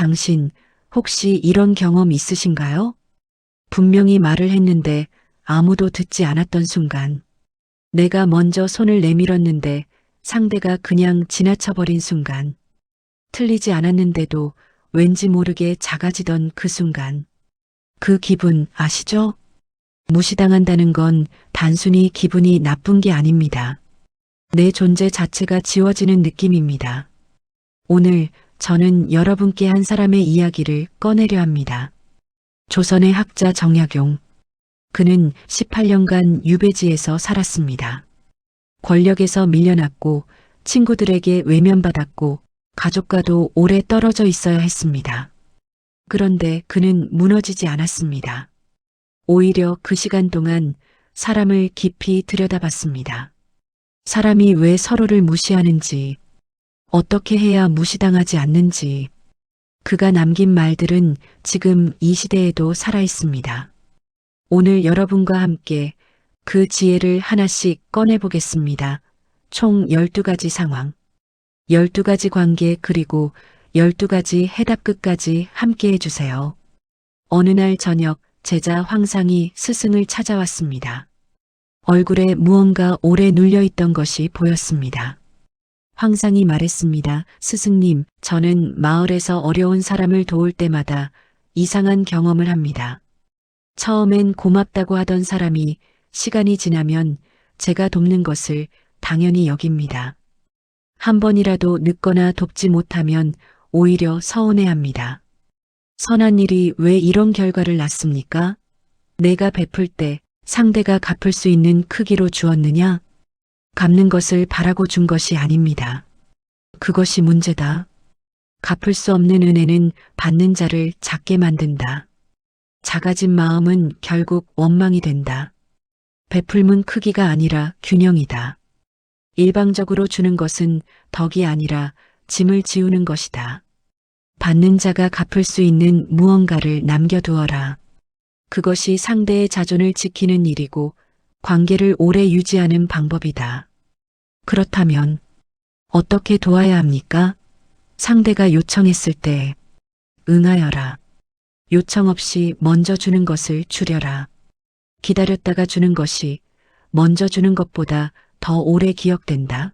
당신 혹시 이런 경험 있으신가요? 분명히 말을 했는데 아무도 듣지 않았던 순간, 내가 먼저 손을 내밀었는데 상대가 그냥 지나쳐버린 순간, 틀리지 않았는데도 왠지 모르게 작아지던 그 순간, 그 기분 아시죠? 무시당한다는 건 단순히 기분이 나쁜 게 아닙니다. 내 존재 자체가 지워지는 느낌입니다. 오늘 저는 여러분께 한 사람의 이야기를 꺼내려 합니다. 조선의 학자 정약용. 그는 18년간 유배지에서 살았습니다. 권력에서 밀려났고 친구들에게 외면받았고 가족과도 오래 떨어져 있어야 했습니다. 그런데 그는 무너지지 않았습니다. 오히려 그 시간 동안 사람을 깊이 들여다봤습니다. 사람이 왜 서로를 무시하는지, 어떻게 해야 무시당하지 않는지, 그가 남긴 말들은 지금 이 시대에도 살아있습니다. 오늘 여러분과 함께 그 지혜를 하나씩 꺼내보겠습니다. 총 12가지 상황, 12가지 관계 그리고 12가지 해답 끝까지 함께 해주세요. 어느 날 저녁 제자 황상이 스승을 찾아왔습니다. 얼굴에 무언가 오래 눌려있던 것이 보였습니다. 황상이 말했습니다. 스승님, 저는 마을에서 어려운 사람을 도울 때마다 이상한 경험을 합니다. 처음엔 고맙다고 하던 사람이 시간이 지나면 제가 돕는 것을 당연히 여깁니다. 한 번이라도 늦거나 돕지 못하면 오히려 서운해합니다. 선한 일이 왜 이런 결과를 낳습니까? 내가 베풀 때 상대가 갚을 수 있는 크기로 주었느냐? 갚는 것을 바라고 준 것이 아닙니다. 그것이 문제다. 갚을 수 없는 은혜는 받는 자를 작게 만든다. 작아진 마음은 결국 원망이 된다. 베풀문 크기가 아니라 균형이다. 일방적으로 주는 것은 덕이 아니라 짐을 지우는 것이다. 받는 자가 갚을 수 있는 무언가를 남겨두어라. 그것이 상대의 자존을 지키는 일이고 관계를 오래 유지하는 방법이다. 그렇다면 어떻게 도와야 합니까? 상대가 요청했을 때 응하여라. 요청 없이 먼저 주는 것을 줄여라. 기다렸다가 주는 것이 먼저 주는 것보다 더 오래 기억된다.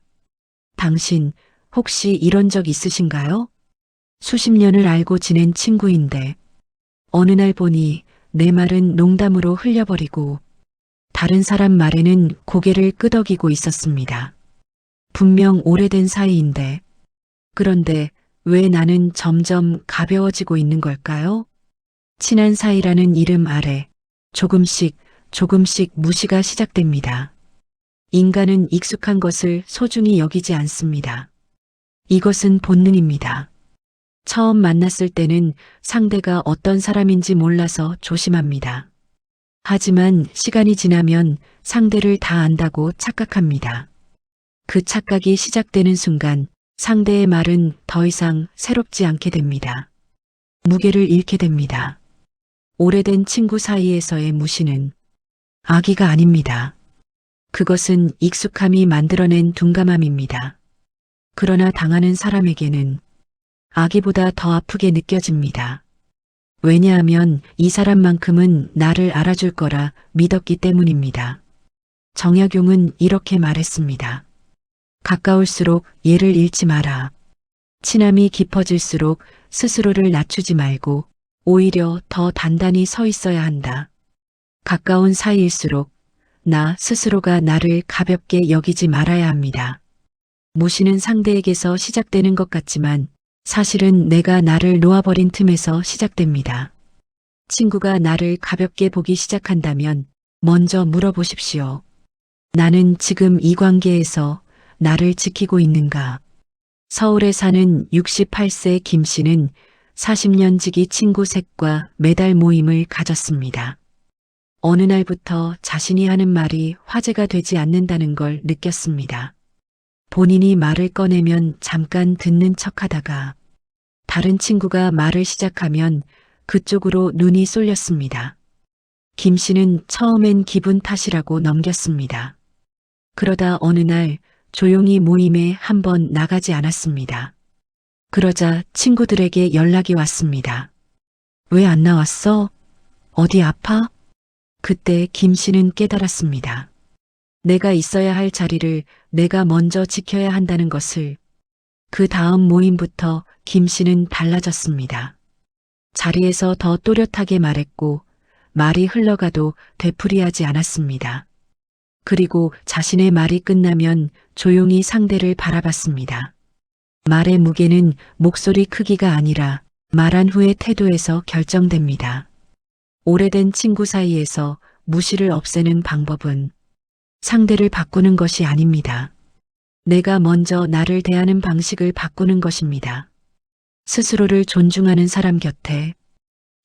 당신 혹시 이런 적 있으신가요? 수십 년을 알고 지낸 친구인데 어느 날 보니 내 말은 농담으로 흘려버리고 다른 사람 말에는 고개를 끄덕이고 있었습니다. 분명 오래된 사이인데 그런데 왜 나는 점점 가벼워지고 있는 걸까요? 친한 사이라는 이름 아래 조금씩 무시가 시작됩니다. 인간은 익숙한 것을 소중히 여기지 않습니다. 이것은 본능입니다. 처음 만났을 때는 상대가 어떤 사람인지 몰라서 조심합니다. 하지만 시간이 지나면 상대를 다 안다고 착각합니다. 그 착각이 시작되는 순간 상대의 말은 더 이상 새롭지 않게 됩니다. 무게를 잃게 됩니다. 오래된 친구 사이에서의 무시는 악의가 아닙니다. 그것은 익숙함이 만들어낸 둔감함입니다. 그러나 당하는 사람에게는 악의보다 더 아프게 느껴집니다. 왜냐하면 이 사람만큼은 나를 알아줄 거라 믿었기 때문입니다. 정약용은 이렇게 말했습니다. 가까울수록 예를 잃지 마라. 친함이 깊어질수록 스스로를 낮추지 말고 오히려 더 단단히 서 있어야 한다. 가까운 사이일수록 나 스스로가 나를 가볍게 여기지 말아야 합니다. 무시는 상대에게서 시작되는 것 같지만 사실은 내가 나를 놓아버린 틈에서 시작됩니다. 친구가 나를 가볍게 보기 시작한다면 먼저 물어보십시오. 나는 지금 이 관계에서 나를 지키고 있는가? 서울에 사는 68세 김 씨는 40년 지기 친구 셋과 매달 모임을 가졌습니다. 어느 날부터 자신이 하는 말이 화제가 되지 않는다는 걸 느꼈습니다. 본인이 말을 꺼내면 잠깐 듣는 척하다가 다른 친구가 말을 시작하면 그쪽으로 눈이 쏠렸습니다. 김 씨는 처음엔 기분 탓이라고 넘겼습니다. 그러다 어느 날 조용히 모임에 한번 나가지 않았습니다. 그러자 친구들에게 연락이 왔습니다. 왜 안 나왔어? 어디 아파? 그때 김 씨는 깨달았습니다. 내가 있어야 할 자리를 내가 먼저 지켜야 한다는 것을. 그 다음 모임부터 김 씨는 달라졌습니다. 자리에서 더 또렷하게 말했고 말이 흘러가도 되풀이하지 않았습니다. 그리고 자신의 말이 끝나면 조용히 상대를 바라봤습니다. 말의 무게는 목소리 크기가 아니라 말한 후의 태도에서 결정됩니다. 오래된 친구 사이에서 무시를 없애는 방법은 상대를 바꾸는 것이 아닙니다. 내가 먼저 나를 대하는 방식을 바꾸는 것입니다. 스스로를 존중하는 사람 곁에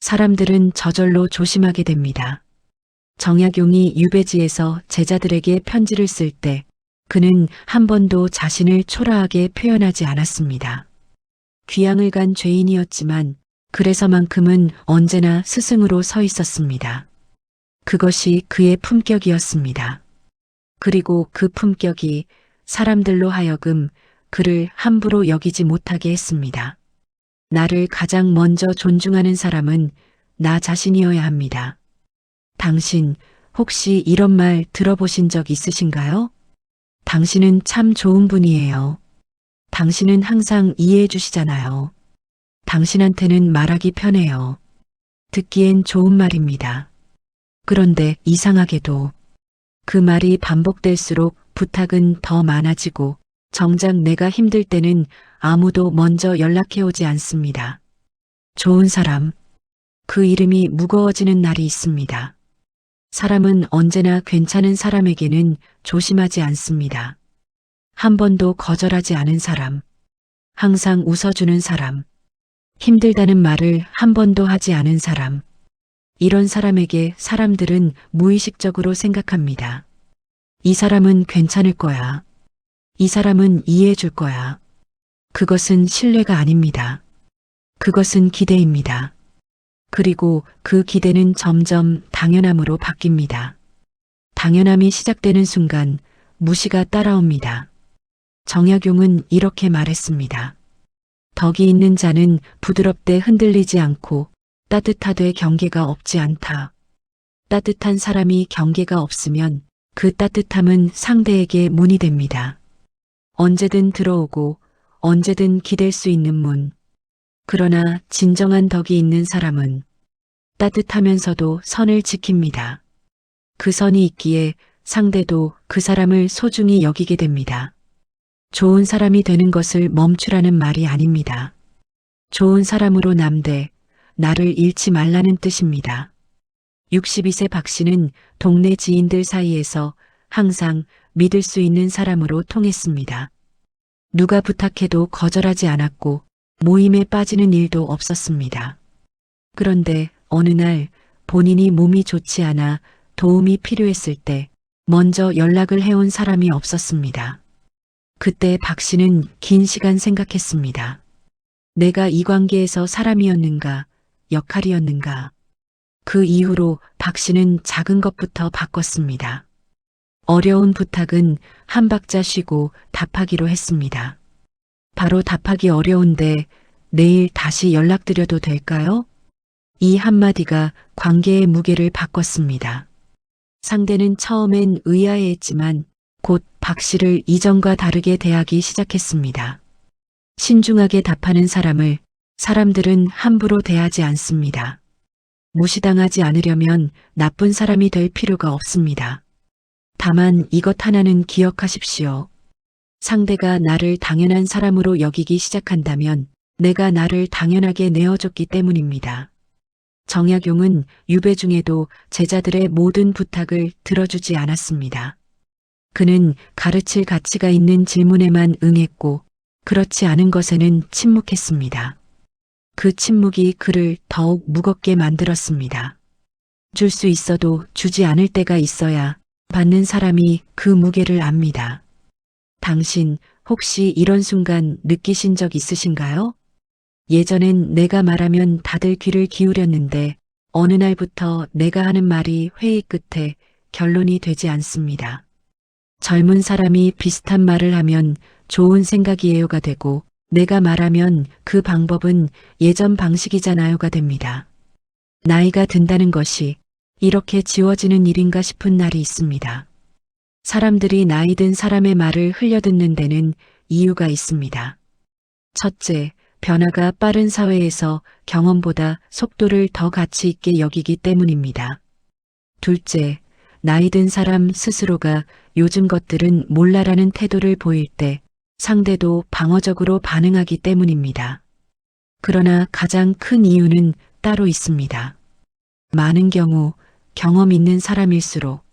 사람들은 저절로 조심하게 됩니다. 정약용이 유배지에서 제자들에게 편지를 쓸 때 그는 한 번도 자신을 초라하게 표현하지 않았습니다. 귀향을 간 죄인이었지만 그래서만큼은 언제나 스승으로 서 있었습니다. 그것이 그의 품격이었습니다. 그리고 그 품격이 사람들로 하여금 그를 함부로 여기지 못하게 했습니다. 나를 가장 먼저 존중하는 사람은 나 자신이어야 합니다. 당신 혹시 이런 말 들어보신 적 있으신가요? 당신은 참 좋은 분이에요. 당신은 항상 이해해 주시잖아요. 당신한테는 말하기 편해요. 듣기엔 좋은 말입니다. 그런데 이상하게도 그 말이 반복될수록 부탁은 더 많아지고 정작 내가 힘들 때는 아무도 먼저 연락해 오지 않습니다. 좋은 사람, 그 이름이 무거워지는 날이 있습니다. 사람은 언제나 괜찮은 사람에게는 조심하지 않습니다. 한 번도 거절하지 않은 사람, 항상 웃어주는 사람, 힘들다는 말을 한 번도 하지 않은 사람, 이런 사람에게 사람들은 무의식적으로 생각합니다. 이 사람은 괜찮을 거야. 이 사람은 이해해 줄 거야. 그것은 신뢰가 아닙니다. 그것은 기대입니다. 그리고 그 기대는 점점 당연함으로 바뀝니다. 당연함이 시작되는 순간 무시가 따라옵니다. 정약용은 이렇게 말했습니다. 덕이 있는 자는 부드럽되 흔들리지 않고 따뜻하되 경계가 없지 않다. 따뜻한 사람이 경계가 없으면 그 따뜻함은 상대에게 문이 됩니다. 언제든 들어오고 언제든 기댈 수 있는 문. 그러나 진정한 덕이 있는 사람은 따뜻하면서도 선을 지킵니다. 그 선이 있기에 상대도 그 사람을 소중히 여기게 됩니다. 좋은 사람이 되는 것을 멈추라는 말이 아닙니다. 좋은 사람으로 남되 나를 잃지 말라는 뜻입니다. 62세 박 씨는 동네 지인들 사이에서 항상 믿을 수 있는 사람으로 통했습니다. 누가 부탁해도 거절하지 않았고 모임에 빠지는 일도 없었습니다. 그런데 어느 날 본인이 몸이 좋지 않아 도움이 필요했을 때 먼저 연락을 해온 사람이 없었습니다. 그때 박 씨는 긴 시간 생각했습니다. 내가 이 관계에서 사람이었는가, 역할이었는가. 그 이후로 박 씨는 작은 것부터 바꿨습니다. 어려운 부탁은 한 박자 쉬고 답하기로 했습니다. 바로 답하기 어려운데 내일 다시 연락드려도 될까요? 이 한마디가 관계의 무게를 바꿨습니다. 상대는 처음엔 의아해했지만 곧 박 씨를 이전과 다르게 대하기 시작했습니다. 신중하게 답하는 사람을 사람들은 함부로 대하지 않습니다. 무시당하지 않으려면 나쁜 사람이 될 필요가 없습니다. 다만 이것 하나는 기억하십시오. 상대가 나를 당연한 사람으로 여기기 시작한다면 내가 나를 당연하게 내어줬기 때문입니다. 정약용은 유배 중에도 제자들의 모든 부탁을 들어주지 않았습니다. 그는 가르칠 가치가 있는 질문에만 응했고 그렇지 않은 것에는 침묵했습니다. 그 침묵이 그를 더욱 무겁게 만들었습니다. 줄 수 있어도 주지 않을 때가 있어야 받는 사람이 그 무게를 압니다. 당신 혹시 이런 순간 느끼신 적 있으신가요? 예전엔 내가 말하면 다들 귀를 기울였는데 어느 날부터 내가 하는 말이 회의 끝에 결론이 되지 않습니다. 젊은 사람이 비슷한 말을 하면 좋은 생각이에요가 되고 내가 말하면 그 방법은 예전 방식이잖아요가 됩니다. 나이가 든다는 것이 이렇게 지워지는 일인가 싶은 날이 있습니다. 사람들이 나이 든 사람의 말을 흘려듣는 데는 이유가 있습니다. 첫째, 변화가 빠른 사회에서 경험보다 속도를 더 가치 있게 여기기 때문입니다. 둘째, 나이 든 사람 스스로가 요즘 것들은 몰라라는 태도를 보일 때 상대도 방어적으로 반응하기 때문입니다. 그러나 가장 큰 이유는 따로 있습니다. 많은 경우 경험 있는 사람일수록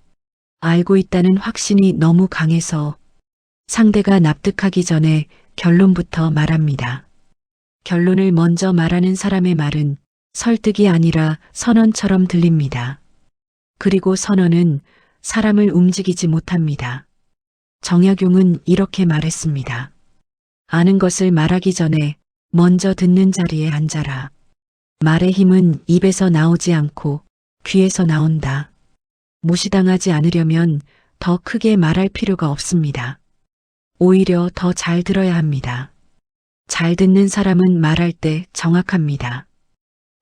알고 있다는 확신이 너무 강해서 상대가 납득하기 전에 결론부터 말합니다. 결론을 먼저 말하는 사람의 말은 설득이 아니라 선언처럼 들립니다. 그리고 선언은 사람을 움직이지 못합니다. 정약용은 이렇게 말했습니다. 아는 것을 말하기 전에 먼저 듣는 자리에 앉아라. 말의 힘은 입에서 나오지 않고 귀에서 나온다. 무시당하지 않으려면 더 크게 말할 필요가 없습니다. 오히려 더 잘 들어야 합니다. 잘 듣는 사람은 말할 때 정확합니다.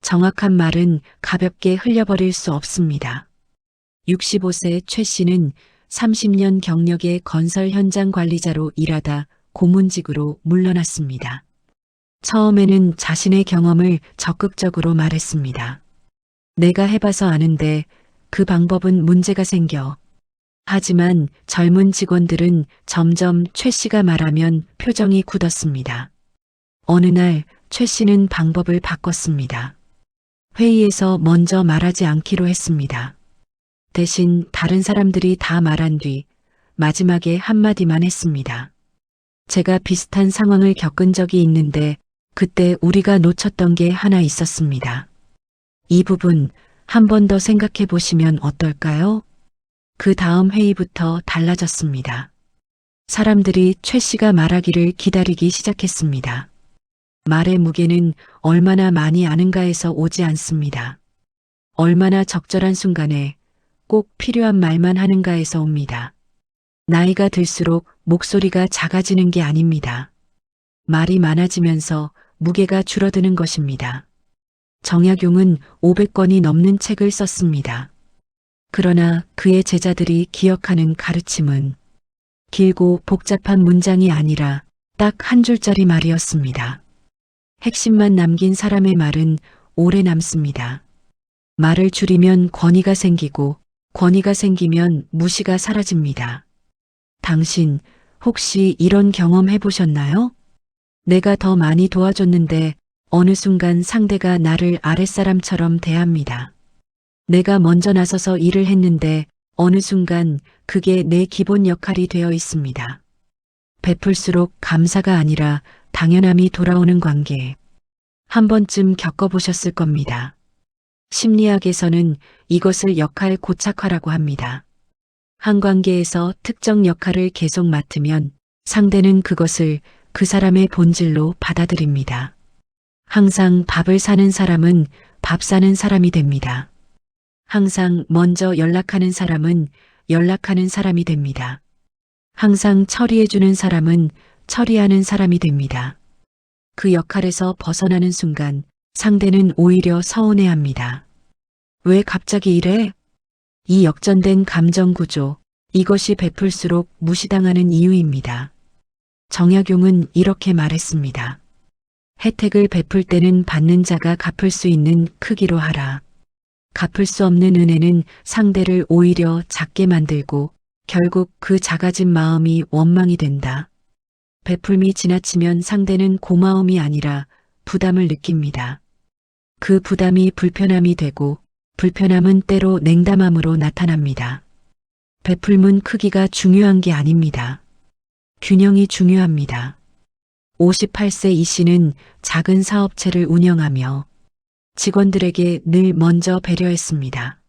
정확한 말은 가볍게 흘려버릴 수 없습니다. 65세 최 씨는 30년 경력의 건설 현장 관리자로 일하다 고문직으로 물러났습니다. 처음에는 자신의 경험을 적극적으로 말했습니다. 내가 해봐서 아는데 그 방법은 문제가 생겨. 하지만 젊은 직원들은 점점 최 씨가 말하면 표정이 굳었습니다. 어느 날 최 씨는 방법을 바꿨습니다. 회의에서 먼저 말하지 않기로 했습니다. 대신 다른 사람들이 다 말한 뒤 마지막에 한마디만 했습니다. 제가 비슷한 상황을 겪은 적이 있는데 그때 우리가 놓쳤던 게 하나 있었습니다. 이 부분 한 번 더 생각해 보시면 어떨까요? 그 다음 회의부터 달라졌습니다. 사람들이 최 씨가 말하기를 기다리기 시작했습니다. 말의 무게는 얼마나 많이 아는가에서 오지 않습니다. 얼마나 적절한 순간에 꼭 필요한 말만 하는가에서 옵니다. 나이가 들수록 목소리가 작아지는 게 아닙니다. 말이 많아지면서 무게가 줄어드는 것입니다. 정약용은 500권이 넘는 책을 썼습니다. 그러나 그의 제자들이 기억하는 가르침은 길고 복잡한 문장이 아니라 딱 한 줄짜리 말이었습니다. 핵심만 남긴 사람의 말은 오래 남습니다. 말을 줄이면 권위가 생기고 권위가 생기면 무시가 사라집니다. 당신 혹시 이런 경험 해보셨나요? 내가 더 많이 도와줬는데 어느 순간 상대가 나를 아랫사람처럼 대합니다. 내가 먼저 나서서 일을 했는데 어느 순간 그게 내 기본 역할이 되어 있습니다. 베풀수록 감사가 아니라 당연함이 돌아오는 관계. 한 번쯤 겪어보셨을 겁니다. 심리학에서는 이것을 역할 고착화라고 합니다. 한 관계에서 특정 역할을 계속 맡으면 상대는 그것을 그 사람의 본질로 받아들입니다. 항상 밥을 사는 사람은 밥 사는 사람이 됩니다. 항상 먼저 연락하는 사람은 연락하는 사람이 됩니다. 항상 처리해주는 사람은 처리하는 사람이 됩니다. 그 역할에서 벗어나는 순간 상대는 오히려 서운해합니다. 왜 갑자기 이래? 이 역전된 감정 구조, 이것이 베풀수록 무시당하는 이유입니다. 정약용은 이렇게 말했습니다. 혜택을 베풀 때는 받는 자가 갚을 수 있는 크기로 하라. 갚을 수 없는 은혜는 상대를 오히려 작게 만들고 결국 그 작아진 마음이 원망이 된다. 베풀미 지나치면 상대는 고마움이 아니라 부담을 느낍니다. 그 부담이 불편함이 되고 불편함은 때로 냉담함으로 나타납니다. 베풀문 크기가 중요한 게 아닙니다. 균형이 중요합니다. 58세 이 씨는 작은 사업체를 운영하며 직원들에게 늘 먼저 배려했습니다.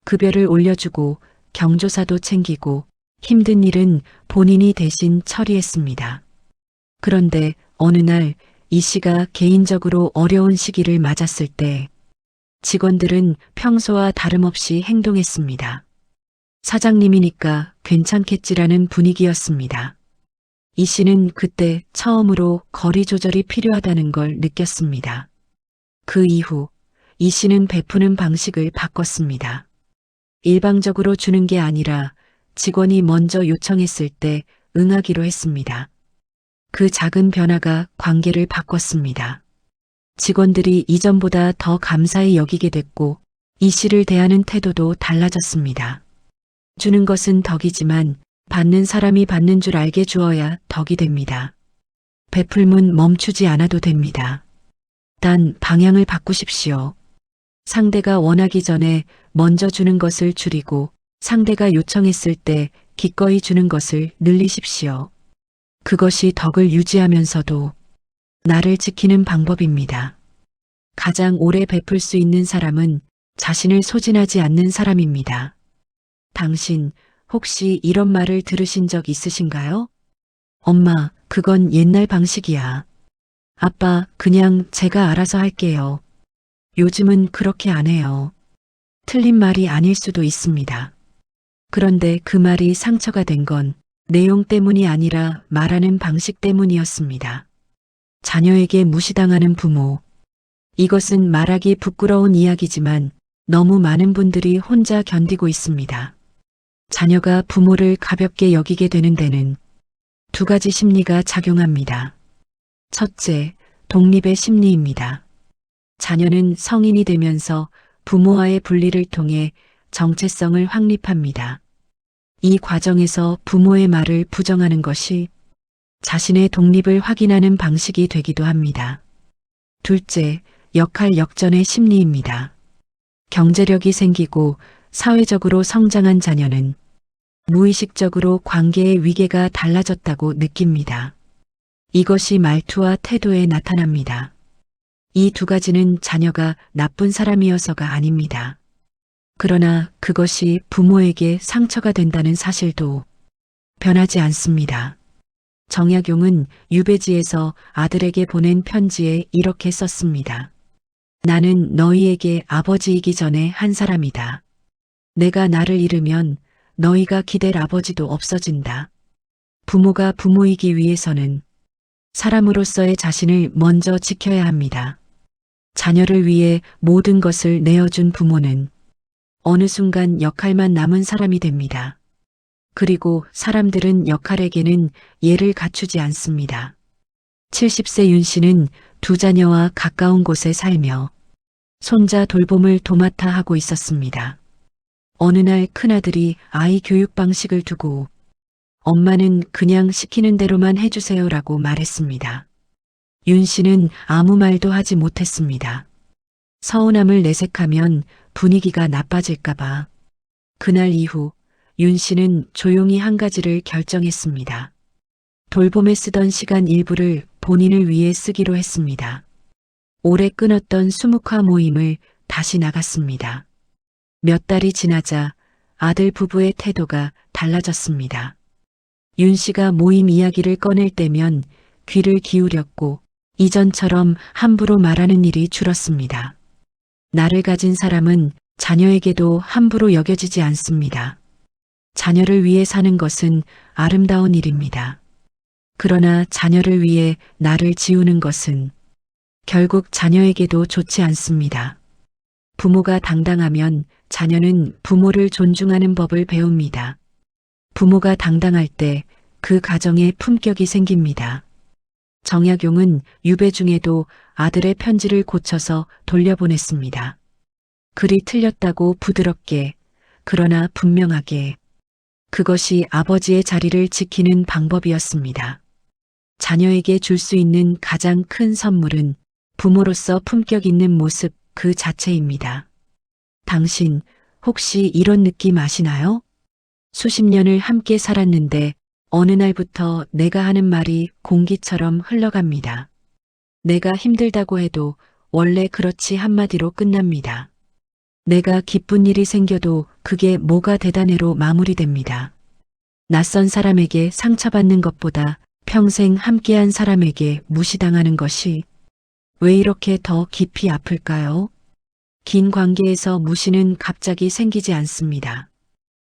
급여를 올려주고 경조사도 챙기고 힘든 일은 본인이 대신 처리했습니다. 그런데 어느 날 이 씨가 개인적으로 어려운 시기를 맞았을 때 직원들은 평소와 다름없이 행동했습니다. 사장님이니까 괜찮겠지라는 분위기였습니다. 이 씨는 그때 처음으로 거리 조절이 필요하다는 걸 느꼈습니다. 그 이후 이 씨는 베푸는 방식을 바꿨습니다. 일방적으로 주는 게 아니라 직원이 먼저 요청했을 때 응하기로 했습니다. 그 작은 변화가 관계를 바꿨습니다. 직원들이 이전보다 더 감사히 여기게 됐고 이 씨를 대하는 태도도 달라졌습니다. 주는 것은 덕이지만 받는 사람이 받는 줄 알게 주어야 덕이 됩니다. 베풀문 멈추지 않아도 됩니다. 단 방향을 바꾸십시오. 상대가 원하기 전에 먼저 주는 것을 줄이고 상대가 요청했을 때 기꺼이 주는 것을 늘리십시오. 그것이 덕을 유지하면서도 나를 지키는 방법입니다. 가장 오래 베풀 수 있는 사람은 자신을 소진하지 않는 사람입니다. 당신 혹시 이런 말을 들으신 적 있으신가요? 엄마, 그건 옛날 방식이야. 아빠, 그냥 제가 알아서 할게요. 요즘은 그렇게 안 해요. 틀린 말이 아닐 수도 있습니다. 그런데 그 말이 상처가 된 건 내용 때문이 아니라 말하는 방식 때문이었습니다. 자녀에게 무시당하는 부모. 이것은 말하기 부끄러운 이야기지만 너무 많은 분들이 혼자 견디고 있습니다. 자녀가 부모를 가볍게 여기게 되는 데는 두 가지 심리가 작용합니다. 첫째, 독립의 심리입니다. 자녀는 성인이 되면서 부모와의 분리를 통해 정체성을 확립합니다. 이 과정에서 부모의 말을 부정하는 것이 자신의 독립을 확인하는 방식이 되기도 합니다. 둘째, 역할 역전의 심리입니다. 경제력이 생기고 사회적으로 성장한 자녀는 무의식적으로 관계의 위계가 달라졌다고 느낍니다. 이것이 말투와 태도에 나타납니다. 이 두 가지는 자녀가 나쁜 사람이어서가 아닙니다. 그러나 그것이 부모에게 상처가 된다는 사실도 변하지 않습니다. 정약용은 유배지에서 아들에게 보낸 편지에 이렇게 썼습니다. 나는 너희에게 아버지이기 전에 한 사람이다. 내가 나를 잃으면 너희가 기댈 아버지도 없어진다. 부모가 부모이기 위해서는 사람으로서의 자신을 먼저 지켜야 합니다. 자녀를 위해 모든 것을 내어준 부모는 어느 순간 역할만 남은 사람이 됩니다. 그리고 사람들은 역할에게는 예를 갖추지 않습니다. 70세 윤 씨는 두 자녀와 가까운 곳에 살며 손자 돌봄을 도맡아 하고 있었습니다. 어느 날 큰아들이 아이 교육 방식을 두고 엄마는 그냥 시키는 대로만 해주세요라고 말했습니다. 윤 씨는 아무 말도 하지 못했습니다. 서운함을 내색하면 분위기가 나빠질까봐. 그날 이후 윤 씨는 조용히 한 가지를 결정했습니다. 돌봄에 쓰던 시간 일부를 본인을 위해 쓰기로 했습니다. 오래 끊었던 수묵화 모임을 다시 나갔습니다. 몇 달이 지나자 아들 부부의 태도가 달라졌습니다. 윤 씨가 모임 이야기를 꺼낼 때면 귀를 기울였고 이전처럼 함부로 말하는 일이 줄었습니다. 나를 가진 사람은 자녀에게도 함부로 여겨지지 않습니다. 자녀를 위해 사는 것은 아름다운 일입니다. 그러나 자녀를 위해 나를 지우는 것은 결국 자녀에게도 좋지 않습니다. 부모가 당당하면 자녀는 부모를 존중하는 법을 배웁니다. 부모가 당당할 때 그 가정에 품격이 생깁니다. 정약용은 유배 중에도 아들의 편지를 고쳐서 돌려보냈습니다. 글이 틀렸다고 부드럽게, 그러나 분명하게. 그것이 아버지의 자리를 지키는 방법이었습니다. 자녀에게 줄 수 있는 가장 큰 선물은 부모로서 품격 있는 모습 그 자체입니다. 당신 혹시 이런 느낌 아시나요? 수십 년을 함께 살았는데 어느 날부터 내가 하는 말이 공기처럼 흘러갑니다. 내가 힘들다고 해도 원래 그렇지 한마디로 끝납니다. 내가 기쁜 일이 생겨도 그게 뭐가 대단해로 마무리됩니다. 낯선 사람에게 상처받는 것보다 평생 함께한 사람에게 무시당하는 것이 왜 이렇게 더 깊이 아플까요? 긴 관계에서 무시는 갑자기 생기지 않습니다.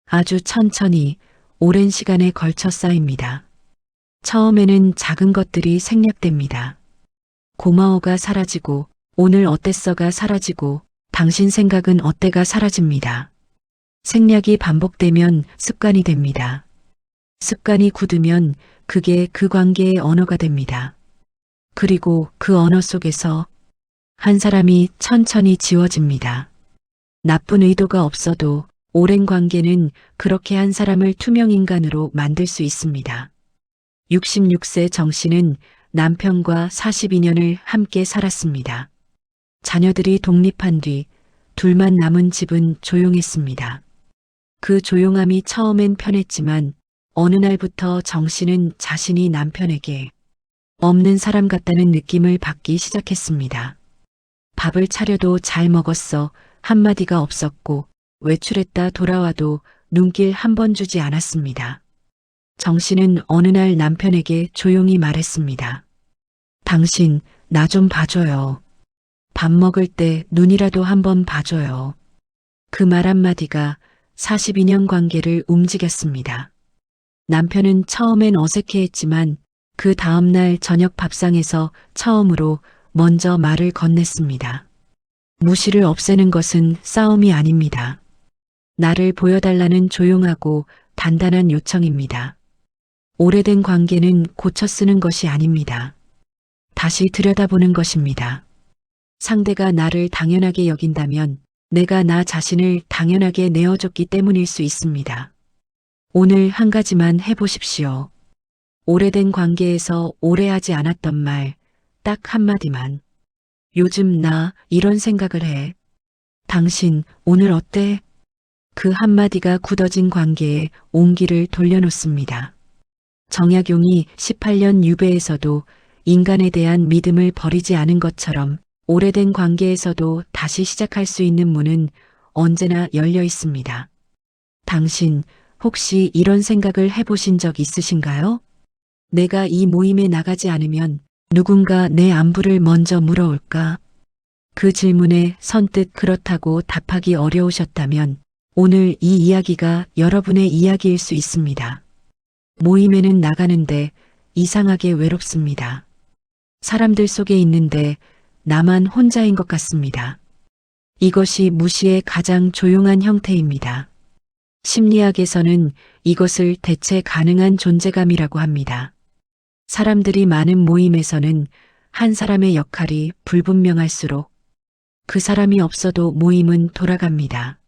아주 천천히 오랜 시간에 걸쳐 쌓입니다. 처음에는 작은 것들이 생략됩니다. 고마워가 사라지고 오늘 어땠어가 사라지고 당신 생각은 어때가 사라집니다. 생략이 반복되면 습관이 됩니다. 습관이 굳으면 그게 그 관계의 언어가 됩니다. 그리고 그 언어 속에서 한 사람이 천천히 지워집니다. 나쁜 의도가 없어도 오랜 관계는 그렇게 한 사람을 투명인간으로 만들 수 있습니다. 66세 정 씨는 남편과 42년을 함께 살았습니다. 자녀들이 독립한 뒤 둘만 남은 집은 조용했습니다. 그 조용함이 처음엔 편했지만 어느 날부터 정 씨는 자신이 남편에게 없는 사람 같다는 느낌을 받기 시작했습니다. 밥을 차려도 잘 먹었어 한마디가 없었고 외출했다 돌아와도 눈길 한 번 주지 않았습니다. 정 씨는 어느 날 남편에게 조용히 말했습니다. 당신 나 좀 봐줘요. 밥 먹을 때 눈이라도 한번 봐줘요. 그 말 한마디가 42년 관계를 움직였습니다. 남편은 처음엔 어색해했지만 그 다음날 저녁 밥상에서 처음으로 먼저 말을 건넸습니다. 무시를 없애는 것은 싸움이 아닙니다. 나를 보여달라는 조용하고 단단한 요청입니다. 오래된 관계는 고쳐 쓰는 것이 아닙니다. 다시 들여다보는 것입니다. 상대가 나를 당연하게 여긴다면 내가 나 자신을 당연하게 내어줬기 때문일 수 있습니다. 오늘 한 가지만 해보십시오. 오래된 관계에서 오래 하지 않았던 말, 딱 한마디만. 요즘 나 이런 생각을 해. 당신 오늘 어때? 그 한마디가 굳어진 관계에 온기를 돌려놓습니다. 정약용이 18년 유배에서도 인간에 대한 믿음을 버리지 않은 것처럼 오래된 관계에서도 다시 시작할 수 있는 문은 언제나 열려 있습니다. 당신 혹시 이런 생각을 해보신 적 있으신가요? 내가 이 모임에 나가지 않으면 누군가 내 안부를 먼저 물어올까? 그 질문에 선뜻 그렇다고 답하기 어려우셨다면 오늘 이 이야기가 여러분의 이야기일 수 있습니다. 모임에는 나가는데 이상하게 외롭습니다. 사람들 속에 있는데 나만 혼자인 것 같습니다. 이것이 무시의 가장 조용한 형태입니다. 심리학에서는 이것을 대체 가능한 존재감이라고 합니다. 사람들이 많은 모임에서는 한 사람의 역할이 불분명할수록 그 사람이 없어도 모임은 돌아갑니다.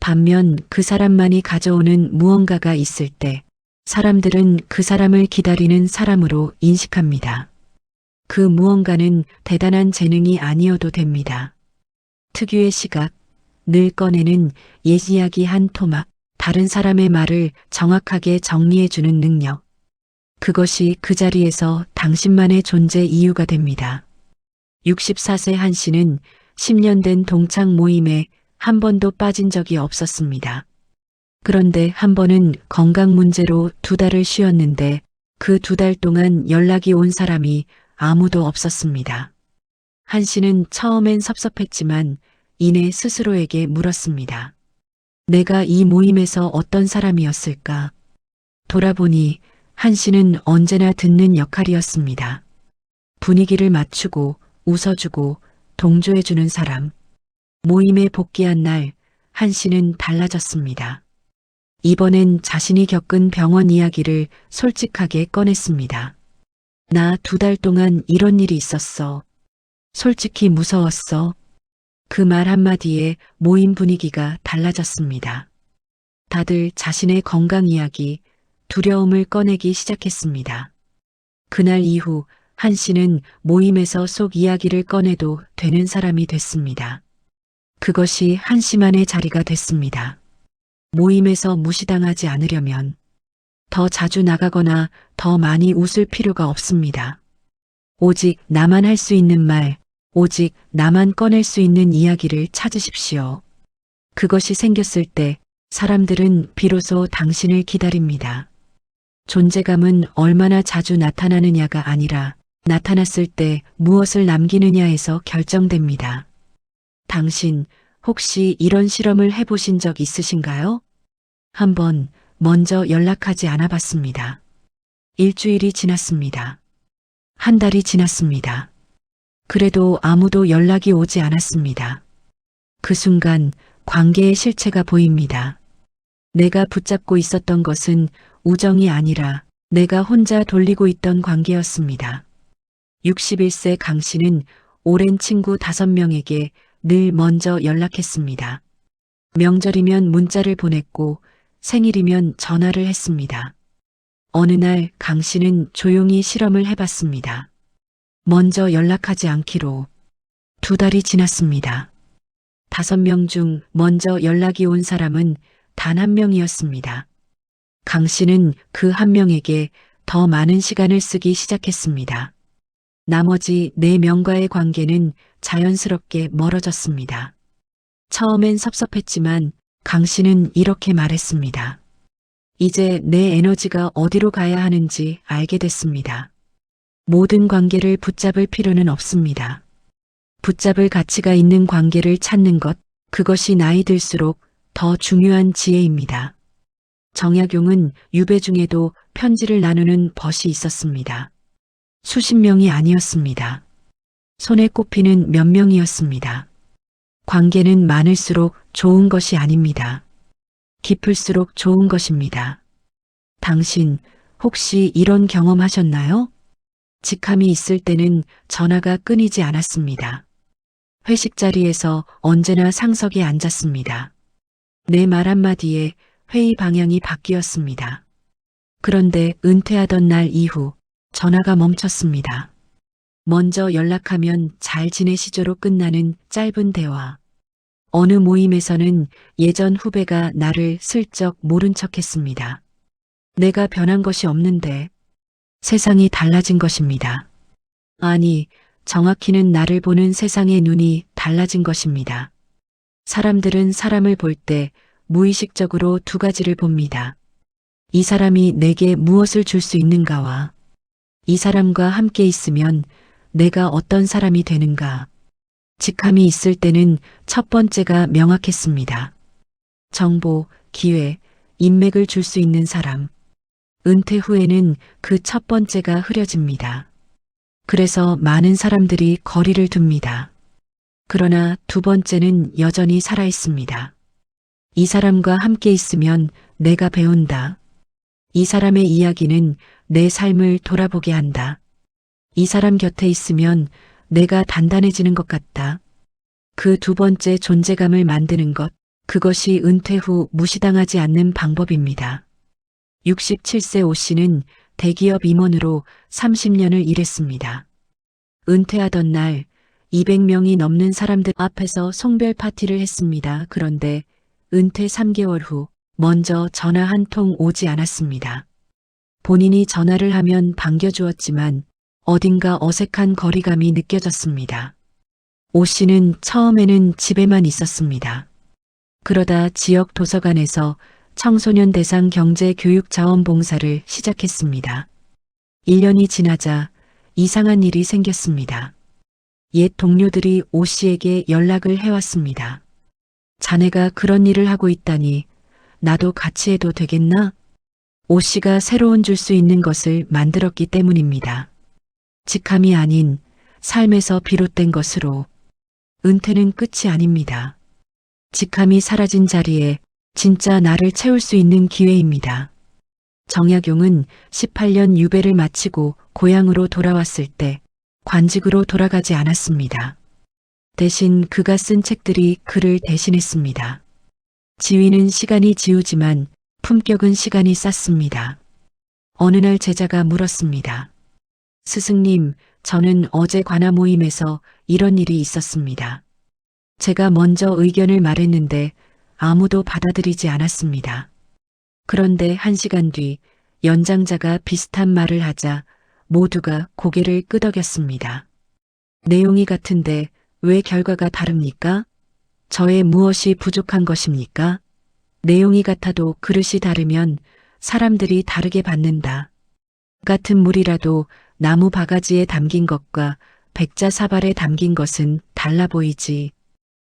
반면 그 사람만이 가져오는 무언가가 있을 때 사람들은 그 사람을 기다리는 사람으로 인식합니다. 그 무언가는 대단한 재능이 아니어도 됩니다. 특유의 시각, 늘 꺼내는 옛 이야기 한 토막, 다른 사람의 말을 정확하게 정리해주는 능력. 그것이 그 자리에서 당신만의 존재 이유가 됩니다. 64세 한 씨는 10년 된 동창 모임에 한 번도 빠진 적이 없었습니다. 그런데 한 번은 건강 문제로 2달을 쉬었는데 그 2달 동안 연락이 온 사람이 아무도 없었습니다. 한 씨는 처음엔 섭섭했지만 이내 스스로에게 물었습니다. 내가 이 모임에서 어떤 사람이었을까? 돌아보니 한 씨는 언제나 듣는 역할이었습니다. 분위기를 맞추고 웃어주고 동조해주는 사람. 모임에 복귀한 날 한 씨는 달라졌습니다. 이번엔 자신이 겪은 병원 이야기를 솔직하게 꺼냈습니다. 나 2달 동안 이런 일이 있었어. 솔직히 무서웠어. 그 말 한마디에 모임 분위기가 달라졌습니다. 다들 자신의 건강 이야기, 두려움을 꺼내기 시작했습니다. 그날 이후 한 씨는 모임에서 속 이야기를 꺼내도 되는 사람이 됐습니다. 그것이 한 씨만의 자리가 됐습니다. 모임에서 무시당하지 않으려면 더 자주 나가거나 더 많이 웃을 필요가 없습니다. 오직 나만 할 수 있는 말, 오직 나만 꺼낼 수 있는 이야기를 찾으십시오. 그것이 생겼을 때 사람들은 비로소 당신을 기다립니다. 존재감은 얼마나 자주 나타나느냐가 아니라 나타났을 때 무엇을 남기느냐에서 결정됩니다. 당신 혹시 이런 실험을 해보신 적 있으신가요? 한번 먼저 연락하지 않아 봤습니다. 일주일이 지났습니다. 한 달이 지났습니다. 그래도 아무도 연락이 오지 않았습니다. 그 순간 관계의 실체가 보입니다. 내가 붙잡고 있었던 것은 우정이 아니라 내가 혼자 돌리고 있던 관계였습니다. 61세 강 씨는 오랜 친구 5명에게 늘 먼저 연락했습니다. 명절이면 문자를 보냈고 생일이면 전화를 했습니다. 어느 날 강 씨는 조용히 실험을 해봤습니다. 먼저 연락하지 않기로 2달이 지났습니다. 5명 중 먼저 연락이 온 사람은 단 1명이었습니다. 강 씨는 그 1명에게 더 많은 시간을 쓰기 시작했습니다. 나머지 4명과의 관계는 자연스럽게 멀어졌습니다. 처음엔 섭섭했지만 강 씨는 이렇게 말했습니다. 이제 내 에너지가 어디로 가야 하는지 알게 됐습니다. 모든 관계를 붙잡을 필요는 없습니다. 붙잡을 가치가 있는 관계를 찾는 것, 그것이 나이 들수록 더 중요한 지혜입니다. 정약용은 유배 중에도 편지를 나누는 벗이 있었습니다. 수십 명이 아니었습니다. 손에 꼽히는 몇 명이었습니다. 관계는 많을수록 좋은 것이 아닙니다. 깊을수록 좋은 것입니다. 당신 혹시 이런 경험하셨나요? 직함이 있을 때는 전화가 끊이지 않았습니다. 회식 자리에서 언제나 상석에 앉았습니다. 내 말 한마디에 회의 방향이 바뀌었습니다. 그런데 은퇴하던 날 이후 전화가 멈췄습니다. 먼저 연락하면 잘 지내시죠로 끝나는 짧은 대화. 어느 모임에서는 예전 후배가 나를 슬쩍 모른 척했습니다. 내가 변한 것이 없는데 세상이 달라진 것입니다. 아니, 정확히는 나를 보는 세상의 눈이 달라진 것입니다. 사람들은 사람을 볼 때 무의식적으로 2가지를 봅니다. 이 사람이 내게 무엇을 줄 수 있는가와 이 사람과 함께 있으면 내가 어떤 사람이 되는가. 직함이 있을 때는 첫 번째가 명확했습니다. 정보, 기회, 인맥을 줄 수 있는 사람. 은퇴 후에는 그 첫 번째가 흐려집니다. 그래서 많은 사람들이 거리를 둡니다. 그러나 2번째는 여전히 살아 있습니다. 이 사람과 함께 있으면 내가 배운다. 이 사람의 이야기는 내 삶을 돌아보게 한다. 이 사람 곁에 있으면 내가 단단해지는 것 같다. 그 2번째 존재감을 만드는 것, 그것이 은퇴 후 무시당하지 않는 방법입니다. 67세 오 씨는 대기업 임원으로 30년을 일했습니다. 은퇴하던 날 200명이 넘는 사람들 앞에서 송별 파티를 했습니다. 그런데 은퇴 3개월 후 먼저 전화 한 통 오지 않았습니다. 본인이 전화를 하면 반겨주었지만 어딘가 어색한 거리감이 느껴졌습니다. 오 씨는 처음에는 집에만 있었습니다. 그러다 지역 도서관에서 청소년 대상 경제 교육 자원 봉사를 시작했습니다. 1년이 지나자 이상한 일이 생겼습니다. 옛 동료들이 오 씨에게 연락을 해왔습니다. 자네가 그런 일을 하고 있다니 나도 같이 해도 되겠나? 오 씨가 새로운 줄 수 있는 것을 만들었기 때문입니다. 직함이 아닌 삶에서 비롯된 것으로. 은퇴는 끝이 아닙니다. 직함이 사라진 자리에 진짜 나를 채울 수 있는 기회입니다. 정약용은 18년 유배를 마치고 고향으로 돌아왔을 때 관직으로 돌아가지 않았습니다. 대신 그가 쓴 책들이 그를 대신했습니다. 지위는 시간이 지우지만 품격은 시간이 쌓습니다. 어느 날 제자가 물었습니다. 스승님, 저는 어제 관아 모임에서 이런 일이 있었습니다. 제가 먼저 의견을 말했는데 아무도 받아들이지 않았습니다. 그런데 1시간 뒤 연장자가 비슷한 말을 하자 모두가 고개를 끄덕였습니다. 내용이 같은데 왜 결과가 다릅니까? 저의 무엇이 부족한 것입니까? 내용이 같아도 그릇이 다르면 사람들이 다르게 받는다. 같은 물이라도 나무 바가지에 담긴 것과 백자사발에 담긴 것은 달라 보이지.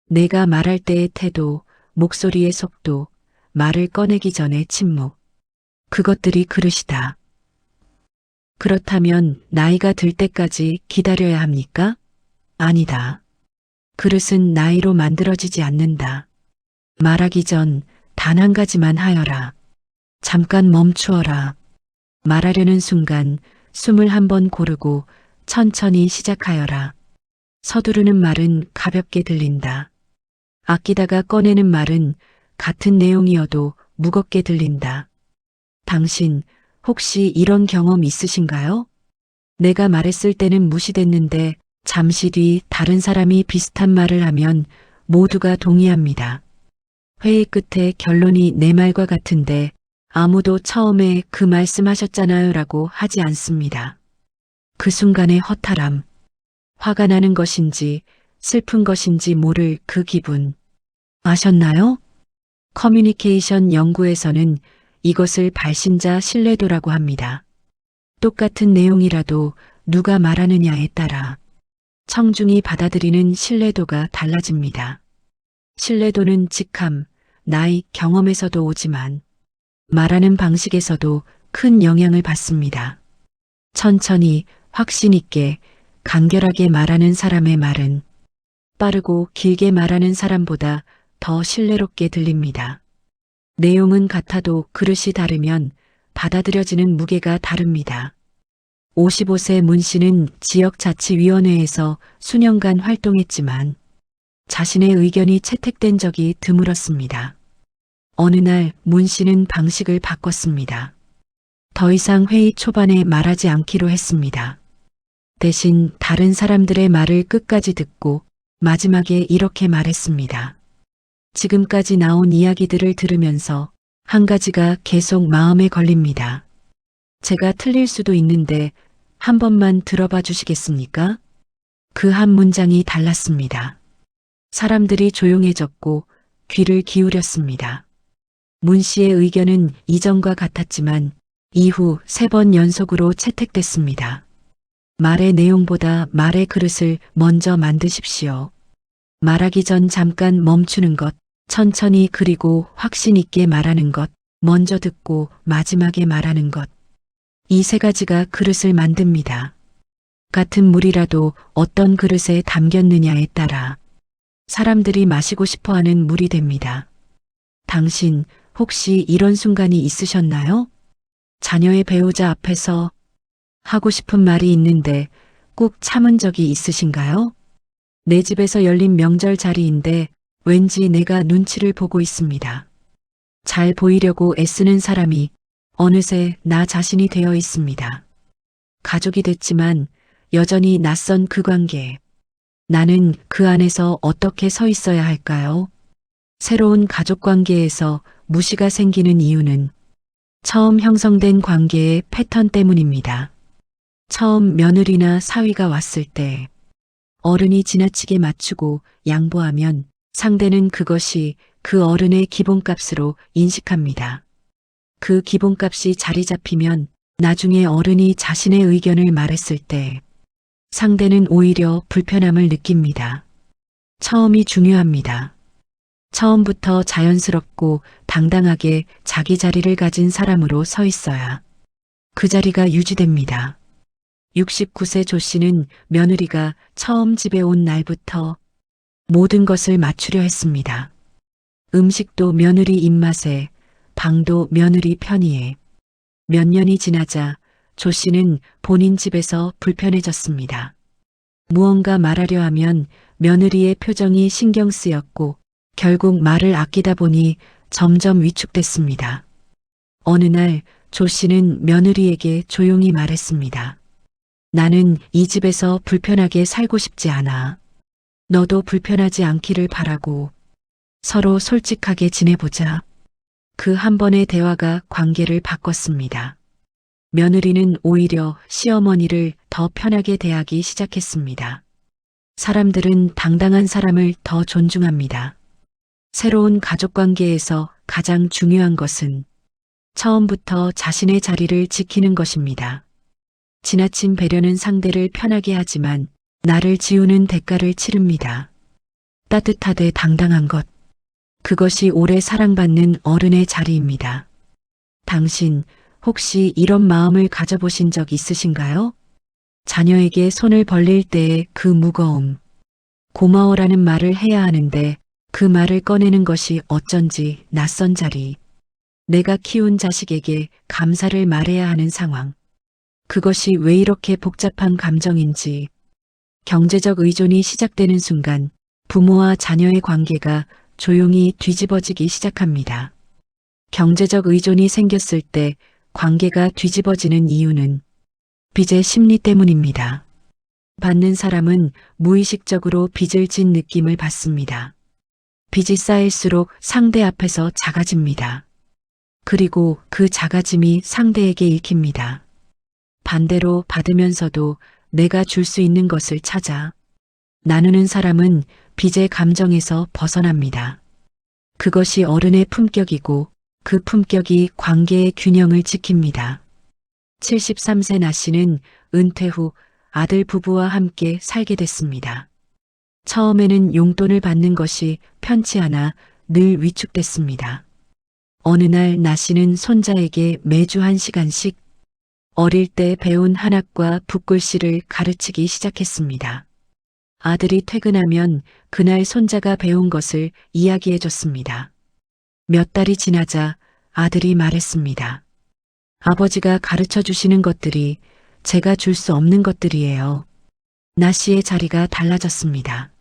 내가 말할 때의 태도, 목소리의 속도, 말을 꺼내기 전에 침묵. 그것들이 그릇이다. 그렇다면 나이가 들 때까지 기다려야 합니까? 아니다. 그릇은 나이로 만들어지지 않는다. 말하기 전 단 한 가지만 하여라. 잠깐 멈추어라. 말하려는 순간 숨을 한번 고르고 천천히 시작하여라. 서두르는 말은 가볍게 들린다. 아끼다가 꺼내는 말은 같은 내용이어도 무겁게 들린다. 당신 혹시 이런 경험 있으신가요? 내가 말했을 때는 무시됐는데 잠시 뒤 다른 사람이 비슷한 말을 하면 모두가 동의합니다. 회의 끝에 결론이 내 말과 같은데 아무도 처음에 그 말씀하셨잖아요 라고 하지 않습니다. 그 순간의 허탈함, 화가 나는 것인지 슬픈 것인지 모를 그 기분. 아셨나요? 커뮤니케이션 연구에서는 이것을 발신자 신뢰도라고 합니다. 똑같은 내용이라도 누가 말하느냐에 따라 청중이 받아들이는 신뢰도가 달라집니다. 신뢰도는 직함, 나이, 경험에서도 오지만 말하는 방식에서도 큰 영향을 받습니다. 천천히, 확신 있게, 간결하게 말하는 사람의 말은 빠르고 길게 말하는 사람보다 더 신뢰롭게 들립니다. 내용은 같아도 그릇이 다르면 받아들여지는 무게가 다릅니다. 55세 문 씨는 지역자치위원회에서 수년간 활동했지만 자신의 의견이 채택된 적이 드물었습니다. 어느 날 문 씨는 방식을 바꿨습니다. 더 이상 회의 초반에 말하지 않기로 했습니다. 대신 다른 사람들의 말을 끝까지 듣고 마지막에 이렇게 말했습니다. 지금까지 나온 이야기들을 들으면서 한 가지가 계속 마음에 걸립니다. 제가 틀릴 수도 있는데 한 번만 들어봐 주시겠습니까? 그 한 문장이 달랐습니다. 사람들이 조용해졌고 귀를 기울였습니다. 문 씨의 의견은 이전과 같았지만 이후 3번 연속으로 채택됐습니다. 말의 내용보다 말의 그릇을 먼저 만드십시오. 말하기 전 잠깐 멈추는 것, 천천히 그리고 확신 있게 말하는 것, 먼저 듣고 마지막에 말하는 것. 이 3가지가 그릇을 만듭니다. 같은 물이라도 어떤 그릇에 담겼느냐에 따라 사람들이 마시고 싶어하는 물이 됩니다. 당신 혹시 이런 순간이 있으셨나요? 자녀의 배우자 앞에서 하고 싶은 말이 있는데 꾹 참은 적이 있으신가요? 내 집에서 열린 명절 자리인데 왠지 내가 눈치를 보고 있습니다. 잘 보이려고 애쓰는 사람이 어느새 나 자신이 되어 있습니다. 가족이 됐지만 여전히 낯선 그 관계. 나는 그 안에서 어떻게 서 있어야 할까요? 새로운 가족 관계에서 무시가 생기는 이유는 처음 형성된 관계의 패턴 때문입니다. 처음 며느리나 사위가 왔을 때 어른이 지나치게 맞추고 양보하면 상대는 그것이 그 어른의 기본값으로 인식합니다. 그 기본값이 자리 잡히면 나중에 어른이 자신의 의견을 말했을 때 상대는 오히려 불편함을 느낍니다. 처음이 중요합니다. 처음부터 자연스럽고 당당하게 자기 자리를 가진 사람으로 서 있어야 그 자리가 유지됩니다. 69세 조 씨는 며느리가 처음 집에 온 날부터 모든 것을 맞추려 했습니다. 음식도 며느리 입맛에, 방도 며느리 편의에. 몇 년이 지나자 조 씨는 본인 집에서 불편해졌습니다. 무언가 말하려 하면 며느리의 표정이 신경 쓰였고 결국 말을 아끼다 보니 점점 위축됐습니다. 어느 날 조 씨는 며느리에게 조용히 말했습니다. 나는 이 집에서 불편하게 살고 싶지 않아. 너도 불편하지 않기를 바라고 서로 솔직하게 지내보자. 그 한 번의 대화가 관계를 바꿨습니다. 며느리는 오히려 시어머니를 더 편하게 대하기 시작했습니다. 사람들은 당당한 사람을 더 존중합니다. 새로운 가족 관계에서 가장 중요한 것은 처음부터 자신의 자리를 지키는 것입니다. 지나친 배려는 상대를 편하게 하지만 나를 지우는 대가를 치릅니다. 따뜻하되 당당한 것. 그것이 오래 사랑받는 어른의 자리입니다. 당신 혹시 이런 마음을 가져보신 적 있으신가요? 자녀에게 손을 벌릴 때의 그 무거움. 고마워라는 말을 해야 하는데 그 말을 꺼내는 것이 어쩐지 낯선 자리. 내가 키운 자식에게 감사를 말해야 하는 상황. 그것이 왜 이렇게 복잡한 감정인지. 경제적 의존이 시작되는 순간 부모와 자녀의 관계가 조용히 뒤집어지기 시작합니다. 경제적 의존이 생겼을 때 관계가 뒤집어지는 이유는 빚의 심리 때문입니다. 받는 사람은 무의식적으로 빚을 진 느낌을 받습니다. 빚이 쌓일수록 상대 앞에서 작아집니다. 그리고 그 작아짐이 상대에게 읽힙니다. 반대로 받으면서도 내가 줄 수 있는 것을 찾아 나누는 사람은 빚의 감정에서 벗어납니다. 그것이 어른의 품격이고 그 품격이 관계의 균형을 지킵니다. 73세 나 씨는 은퇴 후 아들 부부와 함께 살게 됐습니다. 처음에는 용돈을 받는 것이 편치 않아 늘 위축됐습니다. 어느 날 나 씨는 손자에게 매주 1시간씩 어릴 때 배운 한학과 붓글씨를 가르치기 시작했습니다. 아들이 퇴근하면 그날 손자가 배운 것을 이야기해 줬습니다. 몇 달이 지나자 아들이 말했습니다. 아버지가 가르쳐 주시는 것들이 제가 줄 수 없는 것들이에요. 나 씨의 자리가 달라졌습니다.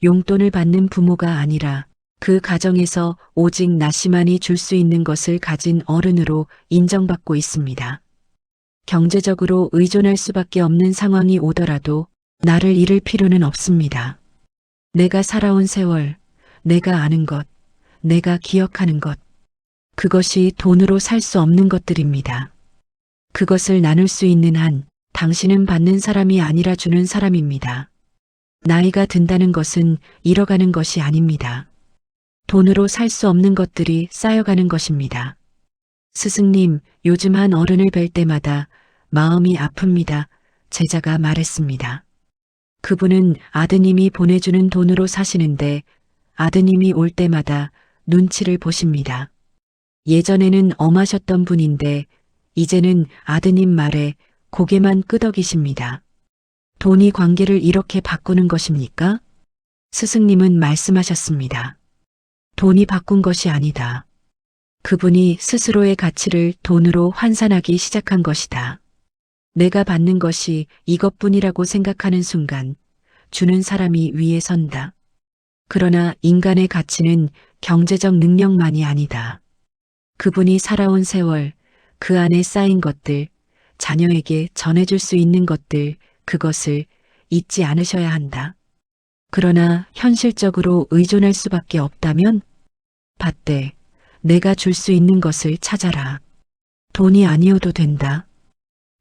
용돈을 받는 부모가 아니라 그 가정에서 오직 나 씨만이 줄 수 있는 것을 가진 어른으로 인정받고 있습니다. 경제적으로 의존할 수밖에 없는 상황이 오더라도 나를 잃을 필요는 없습니다. 내가 살아온 세월, 내가 아는 것, 내가 기억하는 것, 그것이 돈으로 살 수 없는 것들입니다. 그것을 나눌 수 있는 한 당신은 받는 사람이 아니라 주는 사람입니다. 나이가 든다는 것은 잃어가는 것이 아닙니다. 돈으로 살 수 없는 것들이 쌓여가는 것입니다. 스승님, 요즘 한 어른을 뵐 때마다 마음이 아픕니다. 제자가 말했습니다. 그분은 아드님이 보내주는 돈으로 사시는데 아드님이 올 때마다 눈치를 보십니다. 예전에는 엄하셨던 분인데 이제는 아드님 말에 고개만 끄덕이십니다. 돈이 관계를 이렇게 바꾸는 것입니까? 스승님은 말씀하셨습니다. 돈이 바꾼 것이 아니다. 그분이 스스로의 가치를 돈으로 환산하기 시작한 것이다. 내가 받는 것이 이것뿐이라고 생각하는 순간 주는 사람이 위에 선다. 그러나 인간의 가치는 경제적 능력만이 아니다. 그분이 살아온 세월, 그 안에 쌓인 것들, 자녀에게 전해줄 수 있는 것들, 그것을 잊지 않으셔야 한다. 그러나 현실적으로 의존할 수밖에 없다면 받되 내가 줄 수 있는 것을 찾아라. 돈이 아니어도 된다.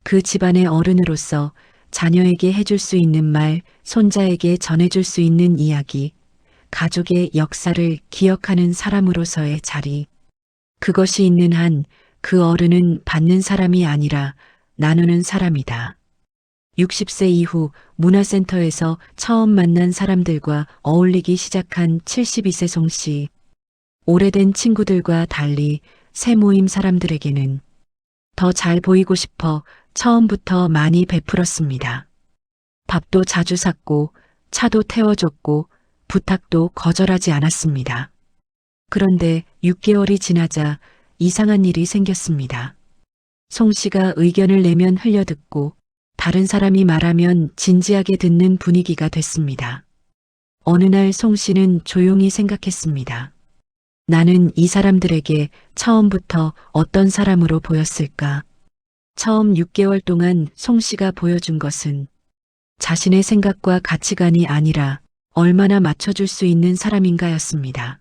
그 집안의 어른으로서 자녀에게 해줄 수 있는 말, 손자에게 전해줄 수 있는 이야기, 가족의 역사를 기억하는 사람으로서의 자리. 그것이 있는 한 그 어른은 받는 사람이 아니라 나누는 사람이다. 60세 이후 문화센터에서 처음 만난 사람들과 어울리기 시작한 72세 송 씨. 오래된 친구들과 달리 새 모임 사람들에게는 더 잘 보이고 싶어 처음부터 많이 베풀었습니다. 밥도 자주 샀고 차도 태워줬고 부탁도 거절하지 않았습니다. 그런데 6개월이 지나자 이상한 일이 생겼습니다. 송 씨가 의견을 내면 흘려듣고 다른 사람이 말하면 진지하게 듣는 분위기가 됐습니다. 어느 날 송 씨는 조용히 생각했습니다. 나는 이 사람들에게 처음부터 어떤 사람으로 보였을까? 처음 6개월 동안 송 씨가 보여준 것은 자신의 생각과 가치관이 아니라 얼마나 맞춰줄 수 있는 사람인가였습니다.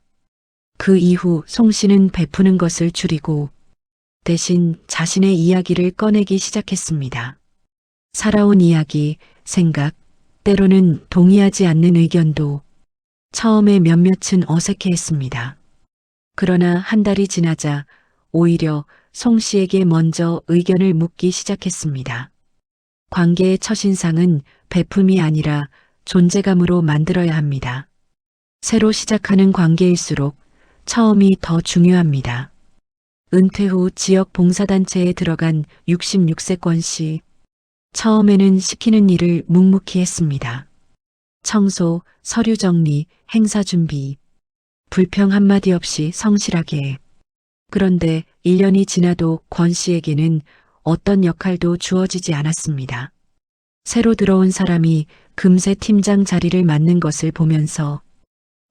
그 이후 송 씨는 베푸는 것을 줄이고 대신 자신의 이야기를 꺼내기 시작했습니다. 살아온 이야기, 생각, 때로는 동의하지 않는 의견도 처음에 몇몇은 어색해했습니다. 그러나 한 달이 지나자 오히려 송 씨에게 먼저 의견을 묻기 시작했습니다. 관계의 첫인상은 베품이 아니라 존재감으로 만들어야 합니다. 새로 시작하는 관계일수록 처음이 더 중요합니다. 은퇴 후 지역 봉사단체에 들어간 66세 권 씨. 처음에는 시키는 일을 묵묵히 했습니다. 청소, 서류 정리, 행사 준비. 불평 한마디 없이 성실하게. 그런데 1년이 지나도 권 씨에게는 어떤 역할도 주어지지 않았습니다. 새로 들어온 사람이 금세 팀장 자리를 맡는 것을 보면서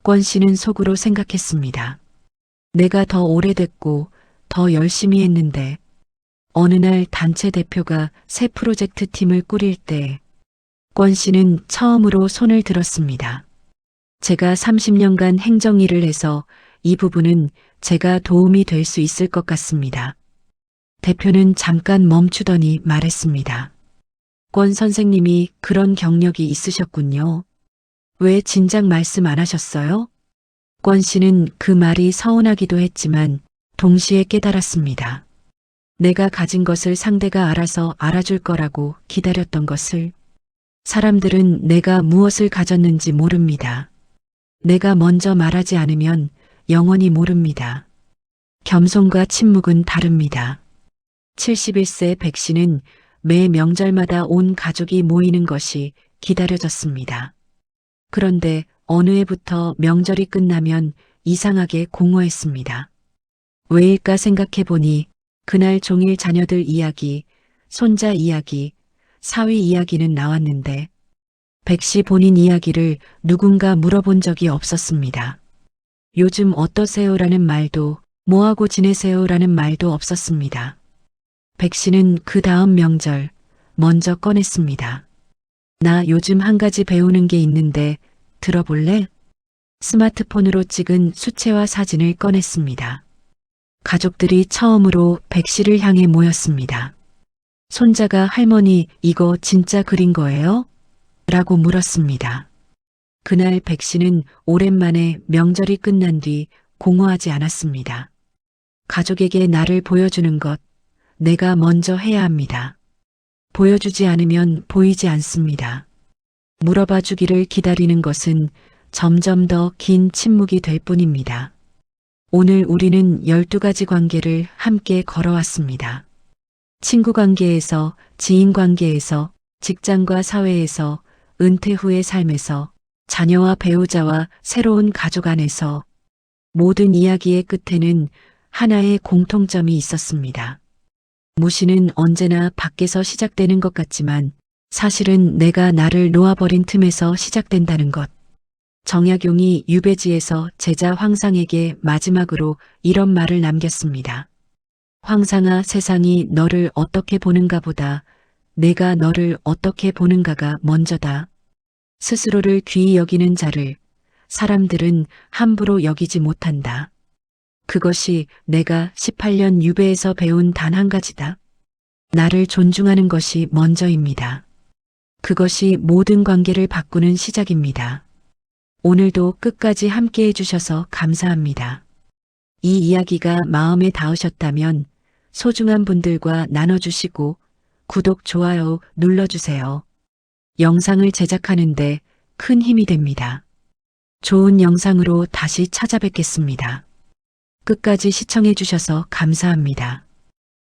권 씨는 속으로 생각했습니다. 내가 더 오래됐고 더 열심히 했는데 어느 날 단체 대표가 새 프로젝트 팀을 꾸릴 때 권 씨는 처음으로 손을 들었습니다. 제가 30년간 행정 일을 해서 이 부분은 제가 도움이 될 수 있을 것 같습니다. 대표는 잠깐 멈추더니 말했습니다. 권 선생님이 그런 경력이 있으셨군요. 왜 진작 말씀 안 하셨어요? 권 씨는 그 말이 서운하기도 했지만 동시에 깨달았습니다. 내가 가진 것을 상대가 알아서 알아줄 거라고 기다렸던 것을. 사람들은 내가 무엇을 가졌는지 모릅니다. 내가 먼저 말하지 않으면 영원히 모릅니다. 겸손과 침묵은 다릅니다. 71세 백 씨는 매 명절마다 온 가족이 모이는 것이 기다려졌습니다. 그런데 어느 해부터 명절이 끝나면 이상하게 공허했습니다. 왜일까 생각해 보니 그날 종일 자녀들 이야기, 손자 이야기, 사위 이야기는 나왔는데 백 씨 본인 이야기를 누군가 물어본 적이 없었습니다. 요즘 어떠세요라는 말도 뭐하고 지내세요라는 말도 없었습니다. 백 씨는 그 다음 명절 먼저 꺼냈습니다. 나 요즘 한 가지 배우는 게 있는데 들어볼래? 스마트폰으로 찍은 수채화 사진을 꺼냈습니다. 가족들이 처음으로 백 씨를 향해 모였습니다. 손자가 할머니 이거 진짜 그린 거예요? 라고 물었습니다. 그날 백 씨는 오랜만에 명절이 끝난 뒤 공허하지 않았습니다. 가족에게 나를 보여주는 것, 내가 먼저 해야 합니다. 보여주지 않으면 보이지 않습니다. 물어봐 주기를 기다리는 것은 점점 더 긴 침묵이 될 뿐입니다. 오늘 우리는 12가지 관계를 함께 걸어왔습니다. 친구 관계에서, 지인 관계에서, 직장과 사회에서, 은퇴 후의 삶에서, 자녀와 배우자와 새로운 가족 안에서 모든 이야기의 끝에는 하나의 공통점이 있었습니다. 무시는 언제나 밖에서 시작되는 것 같지만 사실은 내가 나를 놓아버린 틈에서 시작된다는 것. 정약용이 유배지에서 제자 황상에게 마지막으로 이런 말을 남겼습니다. 황상아, 세상이 너를 어떻게 보는가 보다 내가 너를 어떻게 보는가가 먼저다. 스스로를 귀히 여기는 자를 사람들은 함부로 여기지 못한다. 그것이 내가 18년 유배에서 배운 단 한 가지다. 나를 존중하는 것이 먼저입니다. 그것이 모든 관계를 바꾸는 시작입니다. 오늘도 끝까지 함께 해주셔서 감사합니다. 이 이야기가 마음에 닿으셨다면 소중한 분들과 나눠주시고 구독, 좋아요 눌러주세요. 영상을 제작하는데 큰 힘이 됩니다. 좋은 영상으로 다시 찾아뵙겠습니다. 끝까지 시청해주셔서 감사합니다.